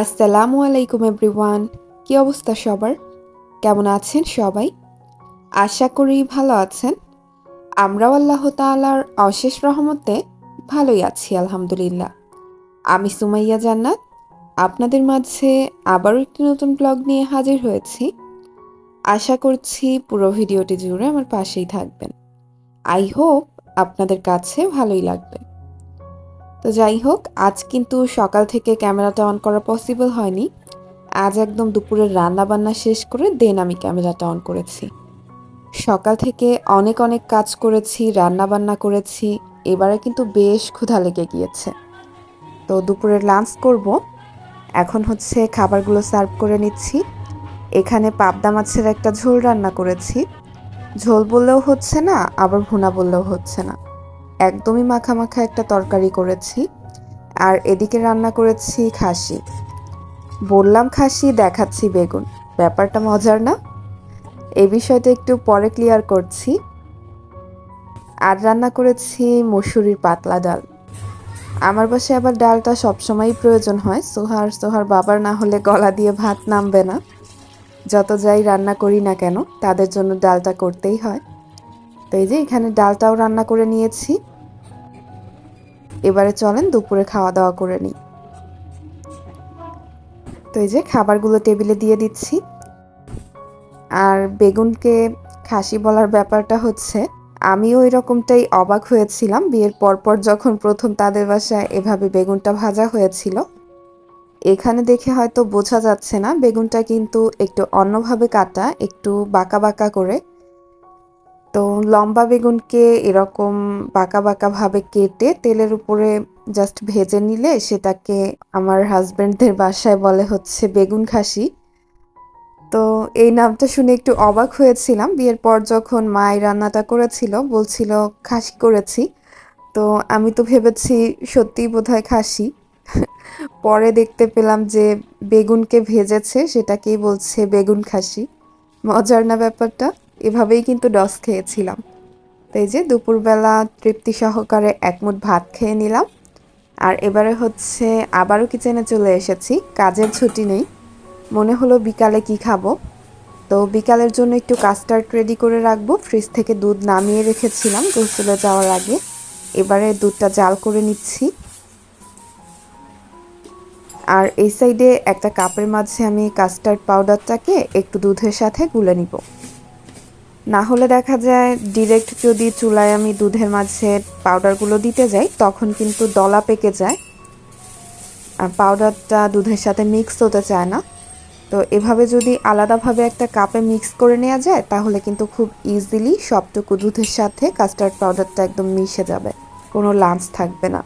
আসসালামু আলাইকুম এভরিওয়ান। কি অবস্থা সবার? কেমন আছেন সবাই? আশা করি ভালো আছেন। আমরাও আল্লাহ তাআলার অশেষ রহমতে ভালোই আছি আলহামদুলিল্লাহ। আমি সুমাইয়া জান্নাত আপনাদের মাঝে আবারও একটি নতুন ব্লগ নিয়ে হাজির হয়েছি। আশা করছি পুরো ভিডিওটি জুড়ে আমার পাশেই থাকবেন। আই হোপ আপনাদের কাছে ভালোই লাগবে। তো যাই হোক, আজ কিন্তু সকাল থেকে ক্যামেরাটা অন করা পসিবল হয়নি। আজ একদম দুপুরের রান্না বান্না শেষ করে দেন আমি ক্যামেরাটা অন করেছি। সকাল থেকে অনেক অনেক কাজ করেছি, রান্না বান্না করেছি। এবারে কিন্তু বেশ ক্ষুধা লেগে গিয়েছে। তো দুপুরের লাঞ্চ করব। এখন হচ্ছে খাবারগুলো সার্ভ করে নিচ্ছি। এখানে পাবদা মাছের একটা ঝোল রান্না করেছি। ঝোল বললেও হচ্ছে না, আবার ভুনা বললেও হচ্ছে না, একদমই মাখা মাখা একটা তরকারি করেছি। আর এদিকে রান্না করেছি খাসি। বললাম খাসি, দেখাচ্ছি বেগুন। ব্যাপারটা মজার না? এই বিষয়টা একটু পরে ক্লিয়ার করছি। আর রান্না করেছি মসুরির পাতলা ডাল। আমার বাসায় আবার ডালটা সবসময়ই প্রয়োজন হয়। সোহার বাবার না হলে গলা দিয়ে ভাত নামবে না। যত যাই রান্না করি না কেন, তাদের জন্য ডালটা করতেই হয়। তো এই যে এখানে ডালটাও রান্না করে নিয়েছি। এবারে চলেন দুপুরে খাওয়া দাওয়া করে নিই। তো এই যে খাবারগুলো টেবিলে দিয়ে দিচ্ছি। আর বেগুনকে খাসি বলার ব্যাপারটা হচ্ছে, আমিও এরকমটাই অবাক হয়েছিলাম বিয়ের পরপর যখন প্রথম তাদের বাসায় এভাবে বেগুনটা ভাজা হয়েছিল। এখানে দেখে হয়তো বোঝা যাচ্ছে না, বেগুনটা কিন্তু একটু অন্যভাবে কাটা, একটু বাঁকা বাঁকা করে। তো লম্বা বেগুনকে এরকম বাঁকা বাঁকা ভাবে কেটে তেলের উপরে জাস্ট ভেজে নিলে সেটাকে আমার হাজবেন্ডদের বাসায় বলে হচ্ছে বেগুন খাসি। তো এই নামটা শুনে একটু অবাক হয়েছিলাম। বিয়ের পর যখন মা এই রান্নাটা করেছিল, বলছিল খাসি করেছি, তো আমি তো ভেবেছি সত্যিই বোধহয় খাসি। পরে দেখতে পেলাম যে বেগুনকে ভেজেছে, সেটাকেই বলছে বেগুন খাসি। মজার না ব্যাপারটা? এভাবেই কিন্তু ডস খেয়েছিলাম। তো এই যে দুপুরবেলা তৃপ্তি সহকারে এক মুঠ ভাত খেয়ে নিলাম। আর এবারে হচ্ছে আবারও কিচেনে চলে এসেছি, কাজের ছুটি নেই। মনে হলো বিকালে কি খাবো, তো বিকালের জন্য একটু কাস্টার্ড রেডি করে রাখবো। ফ্রিজ থেকে দুধ নামিয়ে রেখেছিলাম গোসলে যাওয়ার আগে। এবারে দুধটা জাল করে নিচ্ছি। আর এই সাইডে একটা কাপের মাঝে আমি কাস্টার্ড পাউডারটাকে একটু দুধের সাথে গুলে নিব। না হলে দেখা যায় ডিরেক্ট যদি চুলায় আমি দুধের মাঝে পাউডারগুলো দিতে যাই, তখন কিন্তু দলা পেকে যায় আর পাউডারটা দুধের সাথে মিক্স হতে চায় না। তো এভাবে যদি আলাদাভাবে একটা কাপে মিক্স করে নেওয়া যায়, তাহলে কিন্তু খুব ইজিলি সবটুকু দুধের সাথে কাস্টার্ড পাউডারটা একদম মিশে যাবে, কোনো লাঞ্চ থাকবে না।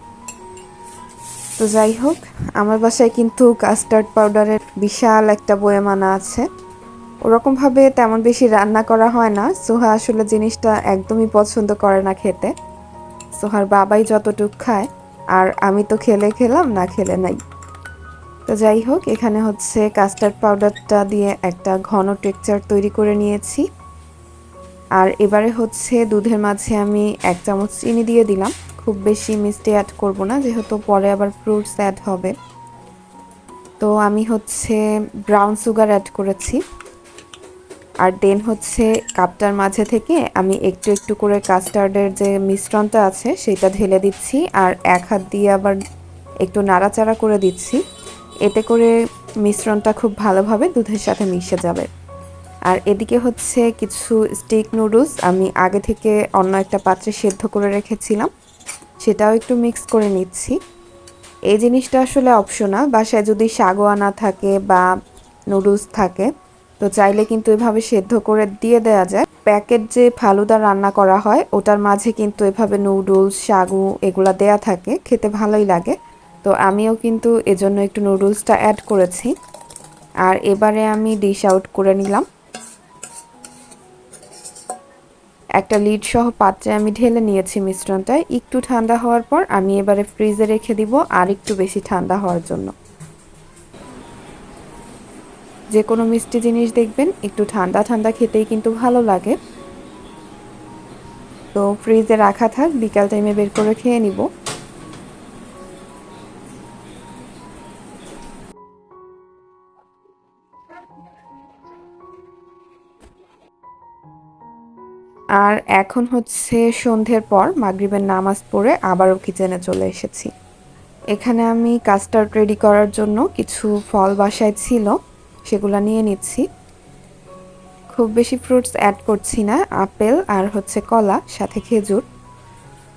তো যাই হোক, আমার বাসায় কিন্তু কাস্টার্ড পাউডারের বিশাল একটা বয়াম আনা আছে। ওরকমভাবে তেমন বেশি রান্না করা হয় না। সোহা আসলে জিনিসটা একদমই পছন্দ করে না খেতে। সোহার বাবাই যতটুক খায়, আর আমি তো খেলে খেলাম, না খেলে নাই। তো যাই হোক, এখানে হচ্ছে কাস্টার্ড পাউডারটা দিয়ে একটা ঘন টেক্সচার তৈরি করে নিয়েছি। আর এবারে হচ্ছে দুধের মাঝে আমি 1 চামচ চিনি দিয়ে দিলাম। খুব বেশি মিষ্টি অ্যাড করব না, যেহেতু পরে আবার ফ্রুটস অ্যাড হবে। তো আমি হচ্ছে ব্রাউন সুগার অ্যাড করেছি। আর দেন হচ্ছে কাপটার মাঝে থেকে আমি একটু একটু করে কাস্টার্ডের যে মিশ্রণটা আছে সেটা ঢেলে দিচ্ছি, আর এক হাত দিয়ে আবার একটু নাড়াচাড়া করে দিচ্ছি। এতে করে মিশ্রণটা খুব ভালোভাবে দুধের সাথে মিশে যাবে। আর এদিকে হচ্ছে কিছু স্টিক নুডলস আমি আগে থেকে অন্য একটা পাত্রে সেদ্ধ করে রেখেছিলাম, সেটাও একটু মিক্স করে নিচ্ছি। এই জিনিসটা আসলে অপশনাল, বাসায় যদি সাগোয়া না থাকে বা নুডলস থাকে, তো চাইলে কিন্তু এভাবে সেদ্ধ করে দিয়ে দেওয়া যায়। প্যাকেট যে ফালুদা রান্না করা হয়, ওটার মাঝে কিন্তু এভাবে নুডলস, সাগু এগুলা দেয়া থাকে, খেতে ভালোই লাগে। তো আমিও কিন্তু এজন্য একটু নুডলসটা অ্যাড করেছি। আর এবারে আমি ডিশ আউট করে নিলাম। একটা লিড সহ পাত্রে আমি ঢেলে নিয়েছি মিশ্রণটা। একটু ঠান্ডা হওয়ার পর আমি এবারে ফ্রিজে রেখে দিব আর একটু বেশি ঠান্ডা হওয়ার জন্য। যে কোনো মিষ্টি জিনিস দেখবেন একটু ঠান্ডা ঠান্ডা খেতেই কিন্তু ভালো লাগে। তো ফ্রিজে রাখা থাক, বিকাল টাইমে বের করে খেয়ে নিব। আর এখন হচ্ছে সন্ধ্যের পর মাগরিবের নামাজ পড়ে আবারও কিচেনে চলে এসেছি। এখানে আমি কাস্টার্ড রেডি করার জন্য কিছু ফল বাসায় ছিল, সেগুলো নিয়ে নিচ্ছি। খুব বেশি ফ্রুটস অ্যাড করছি না, আপেল আর হচ্ছে কলা, সাথে খেজুর।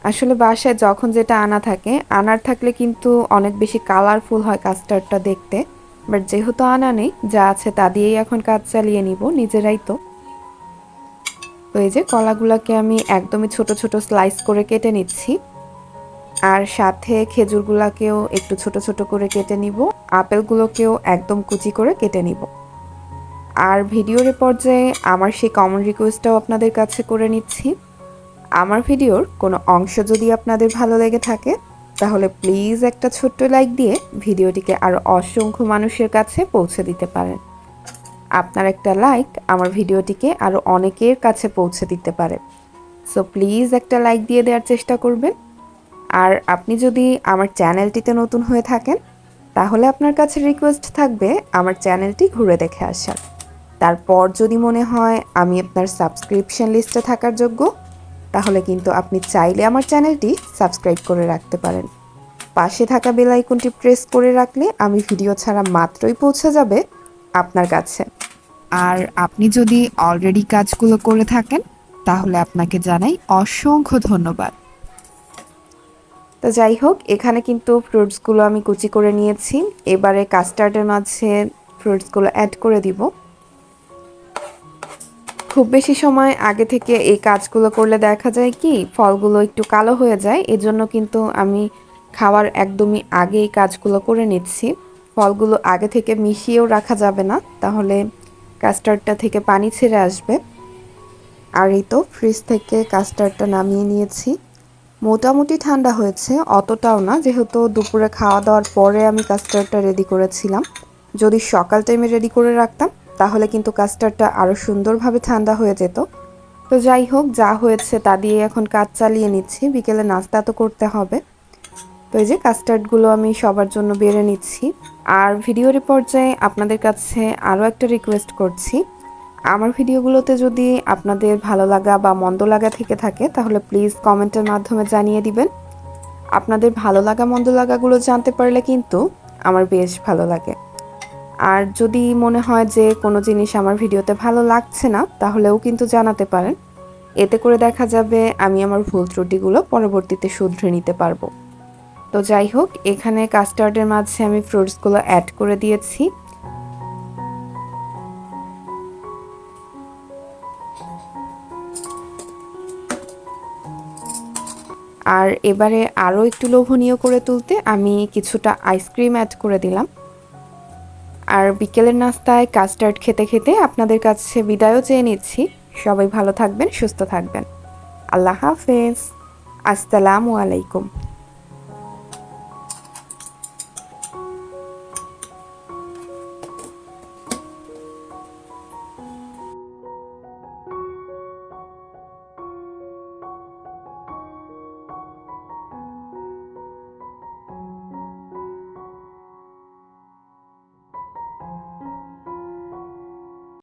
আসলে বাসায় যখন যেটা আনা থাকে, আনার থাকলে কিন্তু অনেক বেশি কালারফুল হয় কাস্টার্ডটা দেখতে। বাট যেহেতু আনা নেই, যা আছে তা দিয়েই এখন কাজ চালিয়ে নিব, নিজেরাই তো। তো এই যে কলাগুলোকে আমি একদমই ছোট ছোট স্লাইস করে কেটে নিচ্ছি। আর সাথে খেজুরগুলোকেও একটু ছোট ছোট করে কেটে নিব, আপেলগুলোকেও একদম কুচি করে কেটে নিব। আর ভিডিওর পর্যায়ে আমার সেই কমন রিকোয়েস্টটাও আপনাদের কাছে করে নিচ্ছি। আমার ভিডিওর কোনো অংশ যদি আপনাদের ভালো লেগে থাকে, তাহলে প্লিজ একটা ছোট্ট লাইক দিয়ে ভিডিওটিকে আরও অসংখ্য মানুষের কাছে পৌঁছে দিতে পারেন। আপনার একটা লাইক আমার ভিডিওটিকে আরও অনেকের কাছে পৌঁছে দিতে পারে। সো প্লিজ একটা লাইক দিয়ে দেওয়ার চেষ্টা করবেন। আর আপনি যদি আমার চ্যানেলটিতে নতুন হয়ে থাকেন, তাহলে আপনার কাছে রিকোয়েস্ট থাকবে আমার চ্যানেলটি ঘুরে দেখে আসার। তারপর যদি মনে হয় আমি আপনার সাবস্ক্রিপশন লিস্টে থাকার যোগ্য, তাহলে কিন্তু আপনি চাইলে আমার চ্যানেলটি সাবস্ক্রাইব করে রাখতে পারেন। পাশে থাকা বেল আইকনটি প্রেস করে রাখলে আমি ভিডিও ছাড়া মাত্রই পৌঁছে যাবে আপনার কাছে। আর আপনি যদি অলরেডি কাজগুলো করে থাকেন, তাহলে আপনাকে জানাই অসংখ্য ধন্যবাদ। তো যাই হোক, এখানে কিন্তু ফ্রুটসগুলো আমি কুচি করে নিয়েছি। এবারে কাস্টার্ডের মাঝে ফ্রুটসগুলো অ্যাড করে দিব। খুব বেশি সময় আগে থেকে এই কাজগুলো করলে দেখা যায় কি ফলগুলো একটু কালো হয়ে যায়, এজন্য কিন্তু আমি খাওয়ার একদমই আগে এই কাজগুলো করে নিচ্ছি। ফলগুলো আগে থেকে মিশিয়েও রাখা যাবে না, তাহলে কাস্টার্ডটা থেকে পানি ছেড়ে আসবে। আর এই তো ফ্রিজ থেকে কাস্টার্ডটা নামিয়ে নিয়েছি। মোটামুটি ঠান্ডা হয়েছে, অতটাও না, যেহেতু দুপুরে খাওয়া দাওয়ার পরে আমি কাস্টার্ডটা রেডি করেছিলাম। যদি সকাল টাইমে রেডি করে রাখতাম, তাহলে কিন্তু কাস্টার্ডটা আরও সুন্দরভাবে ঠান্ডা হয়ে যেত। তো যাই হোক, যা হয়েছে তা দিয়ে এখন কাজ চালিয়ে নিচ্ছি, বিকেলে নাস্তা তো করতে হবে। তো এই যে কাস্টার্ডগুলো আমি সবার জন্য বেড়ে নিচ্ছি। আর ভিডিওর পর্যায়ে আপনাদের কাছে আরও একটা রিকোয়েস্ট করছি, আমার ভিডিওগুলোতে যদি আপনাদের ভালো লাগা বা মন্দ লাগা থেকে থাকে, তাহলে প্লিজ কমেন্টের মাধ্যমে জানিয়ে দিবেন। আপনাদের ভালো লাগা মন্দ লাগাগুলো জানতে পারলে কিন্তু আমার বেশ ভালো লাগে। আর যদি মনে হয় যে কোনো জিনিস আমার ভিডিওতে ভালো লাগছে না, তাহলেও কিন্তু জানাতে পারেন। এতে করে দেখা যাবে আমি আমার ভুল ত্রুটিগুলো পরবর্তীতে শুধরে নিতে পারবো। তো যাই হোক, এখানে কাস্টার্ডের মাঝে আমি ফ্রুটসগুলো অ্যাড করে দিয়েছি। আর এবারে আরও একটু লোভনীয় করে তুলতে আমি কিছুটা আইসক্রিম অ্যাড করে দিলাম। আর বিকেলের নাস্তায় কাস্টার্ড খেতে খেতে আপনাদের কাছে বিদায়ও চেয়ে নিচ্ছি। সবাই ভালো থাকবেন, সুস্থ থাকবেন। আল্লাহ হাফেজ। আসসালামু আলাইকুম।